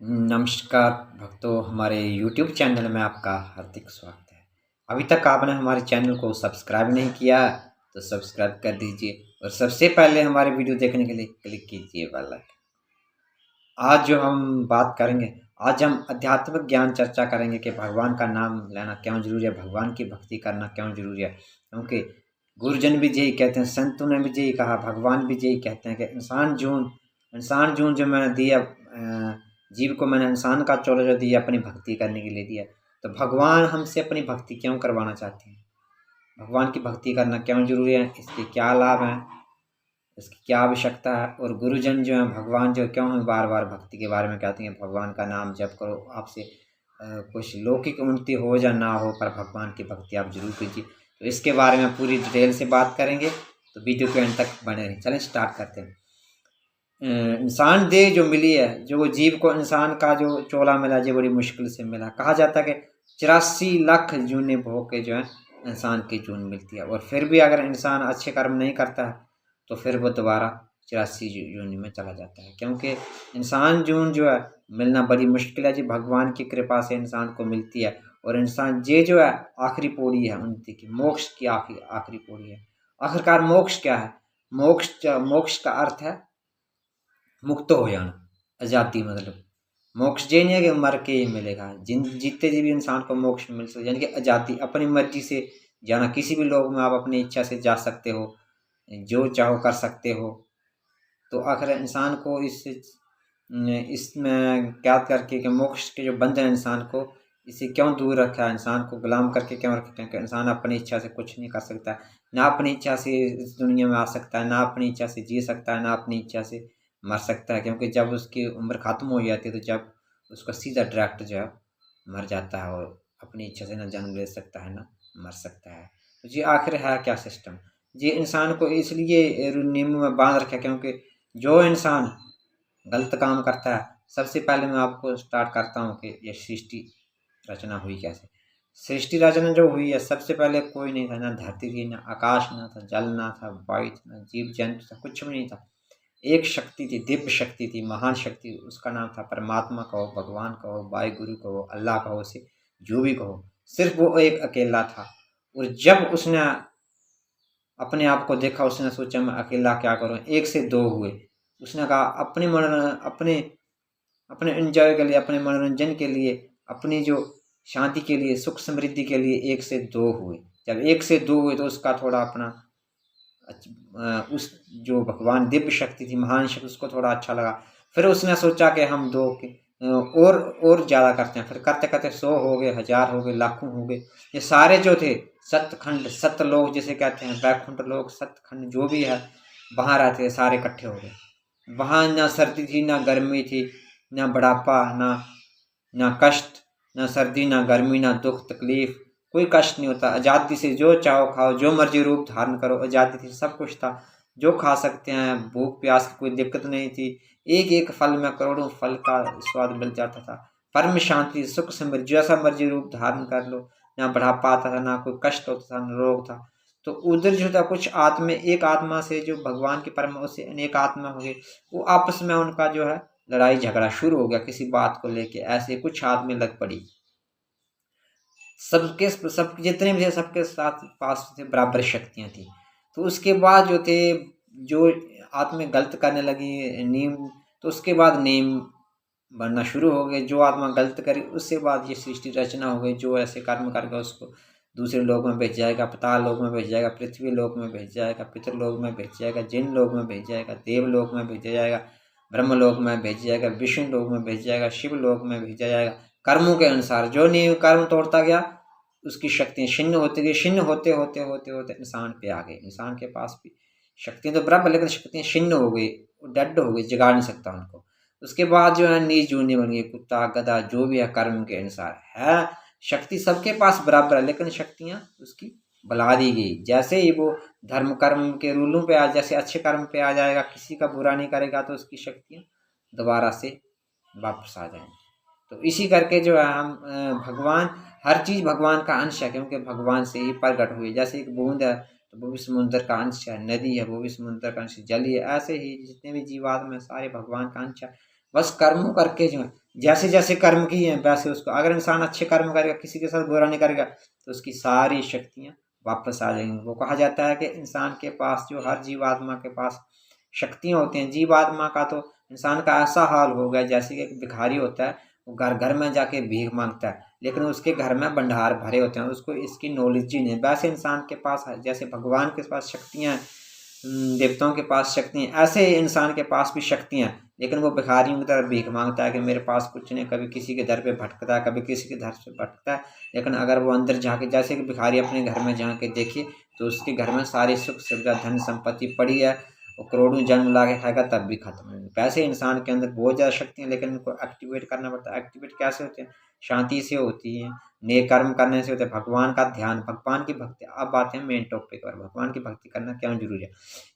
नमस्कार भक्तों, हमारे YouTube चैनल में आपका हार्दिक स्वागत है। अभी तक आपने हमारे चैनल को सब्सक्राइब नहीं किया तो सब्सक्राइब कर दीजिए और सबसे पहले हमारे वीडियो देखने के लिए क्लिक कीजिए बेल आइकन। आज जो हम बात करेंगे, आज हम आध्यात्मिक ज्ञान चर्चा करेंगे कि भगवान का नाम लेना क्यों जरूरी है, भगवान की भक्ति करना क्यों जरूरी है। क्योंकि गुरुजन भी यही कहते हैं, संतों ने भी यही कहा, भगवान भी यही कहते हैं कि इंसान जून जो मैंने दिया, जीव को मैंने इंसान का चोला जो दिया अपनी भक्ति करने के लिए दिया। तो भगवान हमसे अपनी भक्ति क्यों करवाना चाहते हैं, भगवान की भक्ति करना क्यों जरूरी है, इसके क्या लाभ हैं, इसकी क्या आवश्यकता है। और गुरुजन जो हैं, भगवान जो क्यों हमें बार बार भक्ति के बारे में कहते हैं, भगवान का नाम जप करो, आपसे कुछ लौकिक उन्नति हो या ना हो पर भगवान की भक्ति आप जरूर कीजिए। तो इसके बारे में पूरी डिटेल से बात करेंगे, तो वीडियो के अंत तक बने रहें। चलें स्टार्ट करते हैं। इंसान देह जो मिली है, जो जीव को इंसान का जो चोला मिला, जो बड़ी मुश्किल से मिला। कहा जाता है कि 84 लाख जूने भोग के जो है इंसान की जून मिलती है। और फिर भी अगर इंसान अच्छे कर्म नहीं करता है तो फिर वो दोबारा 84 जून में चला जाता है। क्योंकि इंसान जून जो है मिलना बड़ी मुश्किल है, जी भगवान की कृपा से इंसान को मिलती है। और इंसान ये जो है आखिरी पौड़ी है उन्नति की, मोक्ष की आखिरी पौड़ी है। आखिरकार मोक्ष क्या है? मोक्ष का अर्थ है मुक्त हो जाना, आज़ादी। मतलब मोक्ष ये नहीं है कि मर के ही मिलेगा, जिन जीते जी भी इंसान को मोक्ष मिल सकता है, यानी कि आज़ादी, अपनी मर्जी से जाना। किसी भी लोक में आप अपनी इच्छा से जा सकते हो, जो चाहो कर सकते हो। तो आखिर इंसान को इसमें ज्ञात करके कि मोक्ष के जो बंधन इंसान को इसे क्यों दूर रखा है, इंसान को गुलाम करके क्यों रखा, क्योंकि इंसान अपनी इच्छा से कुछ नहीं कर सकता। ना अपनी इच्छा से इस दुनिया में आ सकता है, ना अपनी इच्छा से जी सकता है, ना अपनी इच्छा से मर सकता है। क्योंकि जब उसकी उम्र खत्म हो जाती है तो जब उसका सीधा डायरेक्ट जो है मर जाता है, और अपनी इच्छा से ना जन्म ले सकता है ना मर सकता है। तो ये आखिर है क्या सिस्टम? ये इंसान को इसलिए नियम में बांध रखा है क्योंकि जो इंसान गलत काम करता है, सबसे पहले मैं आपको स्टार्ट करता हूँ कि ये सृष्टि रचना हुई कैसे। सृष्टि रचना जो हुई है, सबसे पहले कोई नहीं था, ना धरती थी, ना आकाश, ना था जल, ना था वायु, ना जीव जंतु था, कुछ भी नहीं था। एक शक्ति थी, दिव्य शक्ति थी, महान शक्ति, उसका नाम था परमात्मा कहो, भगवान कहो, वाहिगुरु कहो, अल्लाह कहो, उसे जो भी कहो, सिर्फ वो एक अकेला था। और जब उसने अपने आप को देखा, उसने सोचा मैं अकेला क्या करूं, एक से दो हुए। उसने कहा अपने अपने एंजॉय के लिए, अपने मनोरंजन के लिए, अपनी जो शांति के लिए, सुख समृद्धि के लिए एक से दो हुए। जब एक से दो हुए तो उसका थोड़ा अपना उस जो भगवान दिव्य शक्ति थी, महान शक्ति, उसको थोड़ा अच्छा लगा। फिर उसने सोचा कि हम दो के और ज़्यादा करते हैं। फिर करते करते 100 हो गए, 1000 हो गए, लाखों हो गए। ये सारे जो थे सतखंड, सतलोक जिसे कहते हैं, वैकुंठ लोक, सतखंड जो भी है, वहाँ रहते थे, सारे इकट्ठे हो गए। वहाँ ना सर्दी थी, ना गर्मी थी, ना बुढ़ापा, ना कष्ट, ना सर्दी, ना गर्मी, ना दुख तकलीफ, कोई कष्ट नहीं होता। आज़ादी से जो चाहो खाओ, जो मर्जी रूप धारण करो, आज़ादी थी, सब कुछ था। जो खा सकते हैं, भूख प्यास की कोई दिक्कत नहीं थी। एक एक फल में करोड़ों फल का स्वाद मिल जाता था। परम शांति, सुख समृद्धि, जैसा मर्जी रूप धारण कर लो। ना बुढ़ापा आता था, ना कोई कष्ट होता था, ना रोग था। तो उधर जो था कुछ आत्मा, एक आत्मा से जो भगवान की परम उससे अनेक आत्मा हो गई, वो आपस में उनका जो है लड़ाई झगड़ा शुरू हो गया किसी बात को लेके। ऐसे कुछ आदमी लग पड़ी, सब जितने भी थे सबके साथ पास थे बराबर शक्तियां थी। तो उसके बाद जो थे, जो आत्मा गलत करने लगी नीम, तो उसके बाद नेम बनना शुरू हो गए। जो आत्मा गलत करे उसके बाद ये सृष्टि रचना हो गई। जो ऐसे कर्म करके उसको दूसरे लोक में भेज जाएगा, पाताल लोक में भेज जाएगा, पृथ्वी लोक में भेज जाएगा, पितृलोक में भेज जाएगा, जिन लोक में भेज जाएगा, देव लोक में भेजा जाएगा, ब्रह्म लोक में भेज जाएगा, विष्णु लोक में भेज जाएगा, शिव लोक में भेजा जाएगा। कर्मों के अनुसार जो नहीं कर्म तोड़ता गया, उसकी शक्तियाँ क्षीण होती गई। क्षीण होते होते होते होते इंसान पे आ गए। इंसान के पास भी शक्तियाँ तो बराबर, लेकिन शक्तियाँ क्षीण हो गई, डेड हो गई, जगा नहीं सकता उनको। उसके बाद जो है नीच जूनी बन गई, कुत्ता गधा जो भी है कर्म के अनुसार है। शक्ति सबके पास बराबर है, लेकिन शक्तियाँ उसकी बढ़ा दी गई। जैसे ही वो धर्म कर्म के रूलों पे जैसे अच्छे कर्म पे आ जाएगा, किसी का बुरा नहीं करेगा, तो उसकी शक्तियाँ दोबारा से वापस आ जाएंगी। तो इसी करके जो है हम भगवान, हर चीज़ भगवान का अंश है, क्योंकि भगवान से ही प्रकट हुई। जैसे एक बूंद है तो वो भी समुद्र का अंश है, नदी है वो भी समुद्र का अंश, जल ही है। ऐसे ही जितने भी जीवात्मा है सारे भगवान का अंश है। बस कर्म करके जो जैसे जैसे कर्म किए हैं वैसे उसको, अगर इंसान अच्छे कर्म करेगा, किसी के साथ बुरा नहीं करेगा, तो उसकी सारी शक्तियाँ वापस आ जाएंगी। वो कहा जाता है कि इंसान के पास, जो हर जीवात्मा के पास शक्तियाँ होती हैं, जीवात्मा का तो इंसान का ऐसा हाल हो गया जैसे कि एक भिखारी होता है, वो घर घर में जाके भीख मांगता है, लेकिन उसके घर में भंडार भरे होते हैं, उसको इसकी नॉलेज ही नहीं। वैसे इंसान के पास जैसे भगवान के पास शक्तियाँ, देवताओं के पास शक्तियाँ, ऐसे इंसान के पास भी शक्तियाँ, लेकिन वो भिखारियों की तरह भीख मांगता है कि मेरे पास कुछ नहीं, कभी किसी के दर पे भटकता है, कभी किसी के दर से भटकता है। लेकिन अगर वो अंदर जाके, जैसे कि भिखारी अपने घर में जाके देखिए, तो उसके घर में सारी सुख सुविधा धन संपत्ति पड़ी है, वो करोड़ों जन्म ला के खाएगा तब भी खत्म नहीं। वैसे इंसान के अंदर बहुत ज़्यादा शक्तियाँ, लेकिन उनको एक्टिवेट करना पड़ता है। एक्टिवेट कैसे होते हैं? शांति से होती है, नेक कर्म करने से होते हैं, भगवान का ध्यान, भगवान की भक्ति। अब आते हैं मेन टॉपिक पर, भगवान की भक्ति करना क्यों जरूरी है?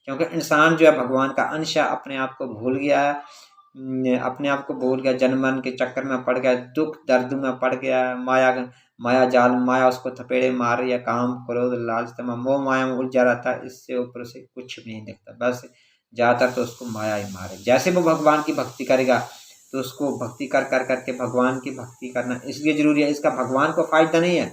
क्योंकि इंसान जो है भगवान का अंश है, अपने आप को भूल गया है, अपने आप को भूल गया, जन्म मरण के चक्कर में पड़ गया, दुख दर्द में पड़ गया, माया जाल, माया उसको थपेड़े मार रही है, काम क्रोध लालच तमा मोह माया में उलझा रहता है, इससे ऊपर से कुछ भी नहीं दिखता, बस ज्यादातर तो उसको माया ही मारे। जैसे वो भगवान की भक्ति करेगा, तो उसको भक्ति कर कर करके, भगवान की भक्ति करना इसलिए जरूरी है, इसका भगवान को फायदा नहीं है।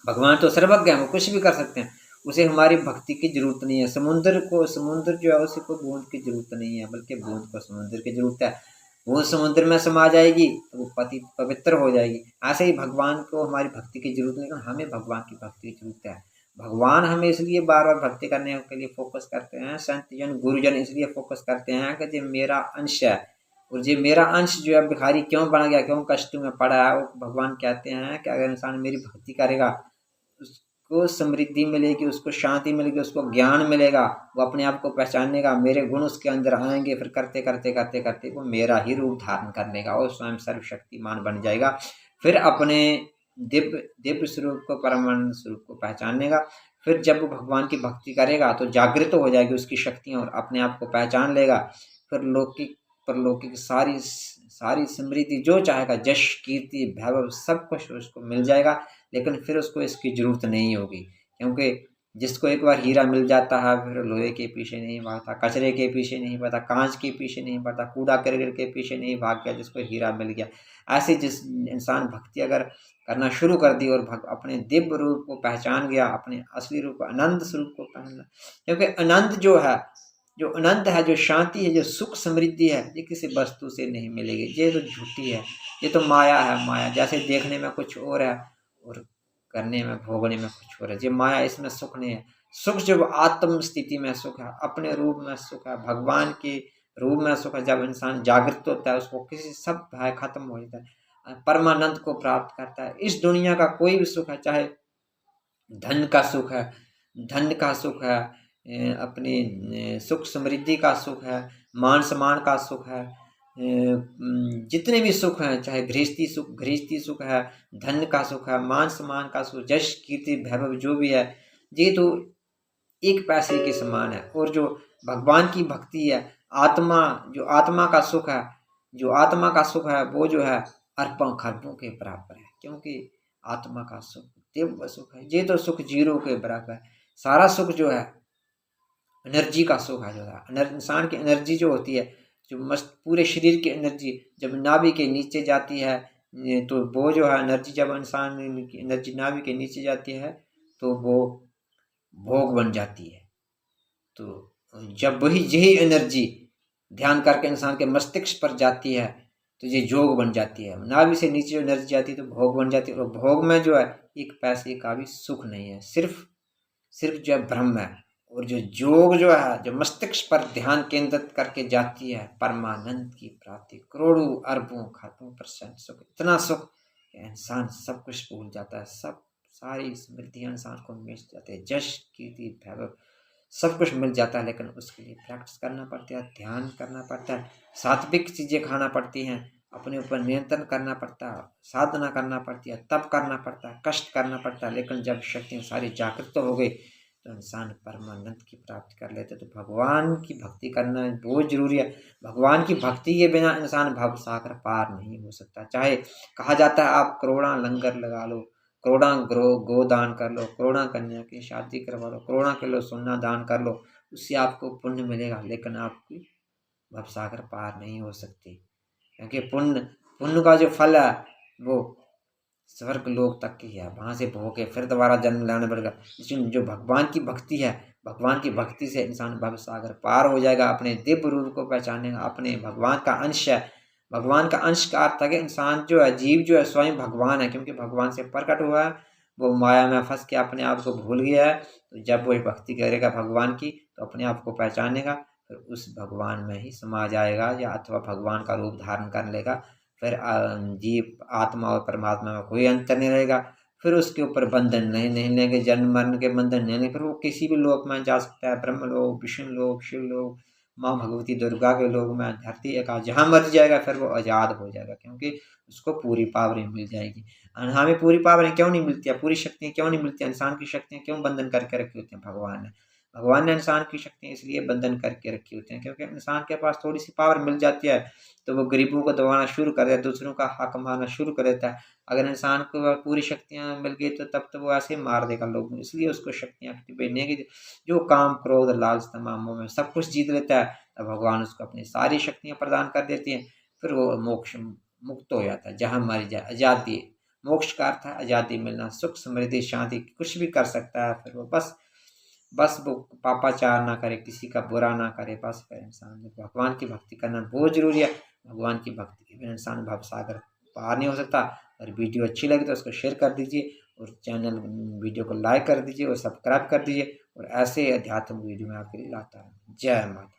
भगवान तो सर्वज्ञ है, वो कुछ भी कर सकते हैं, उसे हमारी भक्ति की जरूरत नहीं है। समुद्र जो है उसे को बूंद की जरूरत नहीं है, बल्कि बूंद को समुद्र की जरूरत है। वो समुद्र में समा जाएगी तो वो पति पवित्र हो जाएगी। ऐसे ही भगवान को हमारी भक्ति की जरूरत नहीं, लेकिन हमें भगवान की भक्ति की जरूरत है। भगवान हमें इसलिए बार बार भक्ति करने के लिए फोकस करते हैं, संत जन गुरुजन इसलिए फोकस करते हैं कि जो मेरा अंश है, और जो मेरा अंश जो है भिखारी क्यों बन गया, क्यों कष्ट में पड़ा है, वो भगवान कहते हैं कि अगर इंसान मेरी भक्ति करेगा, उसको समृद्धि मिलेगी, उसको शांति मिलेगी, उसको ज्ञान मिलेगा, वो अपने आप को पहचानेगा, मेरे गुण उसके अंदर आएंगे, फिर करते करते करते करते वो मेरा ही रूप धारण कर लेगा और स्वयं सर्वशक्तिमान बन जाएगा। फिर अपने दिव्य दिव्य स्वरूप को, परमानंद स्वरूप को पहचानेगा। फिर जब वो भगवान की भक्ति करेगा तो जागृत हो जाएगी उसकी शक्तियाँ, और अपने आप को पहचान लेगा। फिर लौकिक परलौकिक सारी सारी समृद्धि जो चाहेगा, यश कीर्ति वैभव सब कुछ उसको मिल जाएगा। लेकिन फिर उसको इसकी जरूरत नहीं होगी, क्योंकि जिसको एक बार हीरा मिल जाता है, फिर लोहे के पीछे नहीं भागता, कचरे के पीछे नहीं भागता, कांच के पीछे नहीं भागता, कूड़ा करकट के पीछे नहीं भाग गया, जिसको हीरा मिल गया। ऐसे जिस इंसान भक्ति अगर करना शुरू कर दी और अपने दिव्य रूप को पहचान गया, अपने असली रूप को, अनंत स्वरूप को पहचाना, क्योंकि अनंत जो है, जो अनंत है, जो शांति है, जो सुख समृद्धि है, ये किसी वस्तु से नहीं मिलेगी। ये तो झूठी है, ये तो माया है। माया जैसे देखने में कुछ और है और करने में, भोगने में कुछ और है। ये माया, इसमें सुख नहीं है। सुख जब आत्म स्थिति में सुख है, अपने रूप में सुख है, भगवान के रूप में सुख है। जब इंसान जागृत होता है, उसको किसी सब भय खत्म हो जाता है, परमानंद को प्राप्त करता है। इस दुनिया का कोई भी सुख है, चाहे धन का सुख है, धन का सुख है, अपनी सुख समृद्धि का सुख है, मान सम्मान का सुख है, जितने भी सुख हैं, चाहे गृहस्थी सुख है, धन का सुख है, मान सम्मान का सुख, यश कीर्ति वैभव जो भी है, ये तो एक पैसे के समान है। और जो भगवान की भक्ति है, आत्मा, जो आत्मा का सुख है, जो आत्मा का सुख है, वो जो है अरबों खरबों के बराबर है, क्योंकि आत्मा का सुख दिव्य सुख है। ये तो सुख जीरो के बराबर है। सारा सुख जो है एनर्जी का सुख है, जो है इंसान की एनर्जी जो होती है, जो मस्त पूरे शरीर की एनर्जी जब नाभि के नीचे जाती है, तो वो जो है एनर्जी, जब इंसान की एनर्जी नाभि के नीचे जाती है तो वो भोग बन जाती है। तो जब वही यही एनर्जी ध्यान करके इंसान के मस्तिष्क पर जाती है तो ये जोग बन जाती है। नाभि से नीचे जो एनर्जी जाती है तो भोग बन जाती है, और भोग में जो है एक पैसे का भी सुख नहीं है, सिर्फ सिर्फ जो है ब्रह्म है। और जो योग जो है, जो मस्तिष्क पर ध्यान केंद्रित करके जाती है, परमानंद की प्राप्ति, करोड़ों अरबों खरबों परसेंट सुख, इतना सुख कि इंसान सब कुछ भूल जाता है, सब सारी समृद्धियां इंसान को मिल जाती है, यश कीर्ति वैभव सब कुछ मिल जाता है। लेकिन उसके लिए प्रैक्टिस करना पड़ता है, ध्यान करना पड़ता है, सात्विक चीजें खाना पड़ती हैं, अपने ऊपर नियंत्रण करना पड़ता है, साधना करना पड़ती है, तप करना पड़ता है, कष्ट करना पड़ता है। लेकिन जब शक्तियाँ सारी जागृत हो गई तो इंसान परमानंद की प्राप्ति कर लेते। तो भगवान की भक्ति करना बहुत जरूरी है। भगवान की भक्ति के बिना इंसान भव सागर पार नहीं हो सकता। चाहे कहा जाता है आप करोड़ा लंगर लगा लो, करोड़ा गोदान कर लो, करोड़ा कन्या की शादी करवा लो, करोड़ा किलो सोना दान कर लो, उससे आपको पुण्य मिलेगा, लेकिन आपकी भवसागर पार नहीं हो सकती। क्योंकि पुण्य पुण्य का जो फल है वो स्वर्ग लोक तक की है, वहाँ से भोग के फिर दोबारा जन्म लाना पड़ेगा। लेकिन जो भगवान की भक्ति है, भगवान की भक्ति से इंसान भव सागर पार हो जाएगा, अपने दिव्य रूप को पहचानेगा, अपने भगवान का अंश है। भगवान का अंश का अर्थ है कि इंसान जो है, जीव जो है स्वयं भगवान है, क्योंकि भगवान से प्रकट हुआ है। वो माया में फंस के अपने आप को भूल गया है, तो जब वो भक्ति करेगा भगवान की तो अपने आप को पहचानेगा, फिर उस भगवान में ही समा जाएगा, या अथवा भगवान का रूप धारण कर लेगा। फिर जीव आत्मा और परमात्मा में कोई अंतर नहीं रहेगा। फिर उसके ऊपर बंधन नहीं लेंगे, जन्म मरण के बंधन नहीं लेंगे। फिर वो किसी भी लोक में जा सकता है, ब्रह्मलोक, विष्णु लोक, शिवलोक, माँ भगवती दुर्गा के लोक में, धरती एक जहाँ मर जाएगा फिर वो आज़ाद हो जाएगा, क्योंकि उसको पूरी पावरें मिल जाएगी। हमें पूरी पावरें क्यों नहीं मिलती है, पूरी शक्तियाँ क्यों नहीं मिलती हैं, इंसान की शक्तियाँ क्यों बंधन करके रखी होती हैं? भगवान ने इंसान की शक्तियाँ इसलिए बंधन करके रखी होती हैं क्योंकि इंसान के पास थोड़ी सी पावर मिल जाती है तो वो गरीबों को दबाना शुरू कर देता है, दूसरों का हक मारना शुरू कर देता है। अगर इंसान को पूरी शक्तियाँ मिल गई तो तब तो वो ऐसे ही मार देगा लोगों को। इसलिए उसको शक्तियाँ एक्टिवेट नहीं की, जो काम, क्रोध, लालच, तमाम में सब कुछ जीत लेता है, तब भगवान उसको अपनी सारी शक्तियाँ प्रदान कर देती हैं। फिर वो मोक्ष मुक्त हो जाता है, जहाँ मर जाए, आज़ादी। मोक्ष का अर्थ है आज़ादी मिलना, सुख, समृद्धि, शांति, कुछ भी कर सकता है। फिर वो बस वो पापाचार ना करे, किसी का बुरा ना करे, बस फिर इंसान भगवान की भक्ति करना बहुत जरूरी है। भगवान की भक्ति के बिना इंसान भव सागर पार नहीं हो सकता। और वीडियो अच्छी लगी तो उसको शेयर कर दीजिए, और चैनल वीडियो को लाइक कर दीजिए और सब्सक्राइब कर दीजिए, और ऐसे अध्यात्म वीडियो में आपके लिए लाता है। जय माता।